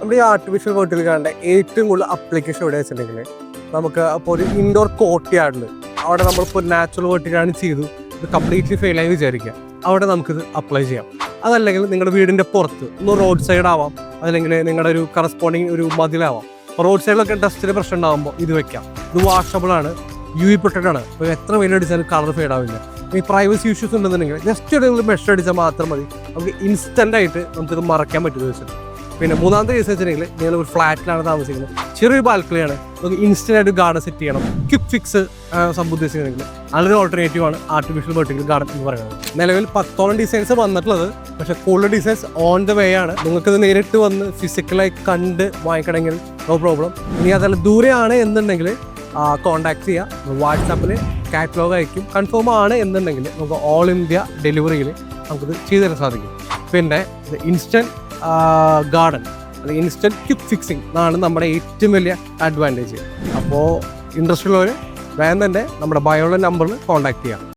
നമ്മുടെ ഈ ആർട്ടിഫിഷ്യൽ വെർട്ടിലിക്കാരുടെ ഏറ്റവും കൂടുതൽ അപ്ലിക്കേഷൻ എവിടെ വെച്ചിട്ടുണ്ടെങ്കിൽ നമുക്ക് അപ്പോൾ ഒരു ഇൻഡോർ കോർട്ട്യാർഡിൽ അവിടെ നമ്മളിപ്പോൾ നാച്ചുറൽ വെർട്ടിലാണ് ചെയ്തു ഇത് കംപ്ലീറ്റ്ലി ഫെയിലായി വിചാരിക്കുക, അവിടെ നമുക്കിത് അപ്ലൈ ചെയ്യാം. അതല്ലെങ്കിൽ നിങ്ങളുടെ വീടിൻ്റെ പുറത്ത് ഒന്ന് റോഡ് സൈഡ് ആവാം, അതല്ലെങ്കിൽ നിങ്ങളുടെ ഒരു കറസ്പോണ്ടിങ് ഒരു മതിലാവാം. റോഡ് സൈഡിലൊക്കെ ഡസ്റ്റിന് പ്രശ്നം ഉണ്ടാകുമ്പോൾ ഇത് വെക്കാം. ഇത് വാഷബിൾ ആണ്, UV പ്രൊട്ടക്ട് ആണ്. ഇപ്പോൾ എത്ര വെയിലടിച്ചാലും കളർ ഫെയ്ഡ് ആവില്ല. ഈ പ്രൈവസി ഇഷ്യൂസ് ഉണ്ടെന്നുണ്ടെങ്കിൽ ജസ്റ്റ് ഒരു മെഷ് അടിച്ചാൽ മാത്രം മതി, നമുക്ക് ഇൻസ്റ്റൻ്റ് ആയിട്ട് നമുക്കിത് മറയ്ക്കാൻ പറ്റുമെന്ന് വെച്ചിട്ട്. പിന്നെ മൂന്നാമത്തെ കേസ് വെച്ചിട്ടുണ്ടെങ്കിൽ നിങ്ങൾ ഒരു ഫ്ലാറ്റിലാണ് താമസിക്കുന്നത്, ചെറിയൊരു ബാൽക്കണിയാണ്, നമുക്ക് ഇൻസ്റ്റൻ്റ് ആയിട്ട് ഗാർഡൻ സെറ്റ് ചെയ്യണം. ക്വിക്ക് ഫിക്സ് സംഭവം ഉദ്ദേശിക്കുന്നെങ്കിൽ നല്ലൊരു ഓൾട്ടർനേറ്റീവ് ആണ് ആർട്ടിഫിഷ്യൽ വെർട്ടിക്കൽ ഗാർഡൻ എന്ന് പറയുന്നത്. നിലവിൽ 10ഓളം ഡിസൈൻസ് വന്നിട്ടുള്ളത്, പക്ഷേ കൂടുതൽ ഡിസൈൻസ് ഓൺ ദ വേ ആണ്. നിങ്ങൾക്കത് നേരിട്ട് വന്ന് ഫിസിക്കലായി കണ്ട് വാങ്ങിക്കണമെങ്കിൽ നോ പ്രോബ്ലം. ഇനി അതല്ല ദൂരെയാണ് എന്നുണ്ടെങ്കിൽ കോൺടാക്ട് ചെയ്യുക, വാട്സാപ്പിൽ കാറ്റലോഗ് അയക്കും. കൺഫേം ആണ് എന്നുണ്ടെങ്കിൽ നമുക്ക് ഓൾ ഇന്ത്യ ഡെലിവറിയിൽ നമുക്കിത് ചെയ്തു തരാൻ സാധിക്കും. പിന്നെ ഇൻസ്റ്റൻറ്റ് ഗാർഡൻ അല്ലെങ്കിൽ ഇൻസ്റ്റൻറ്റ് ക്വിക്ക് ഫിക്സിങ് ആണ് നമ്മുടെ ഏറ്റവും വലിയ അഡ്വാൻറ്റേജ്. അപ്പോൾ ഇൻട്രസ്റ്റ് ഉള്ളവർ വേഗം തന്നെ നമ്മുടെ ബയോള നമ്പറിൽ കോൺടാക്ട് ചെയ്യാം.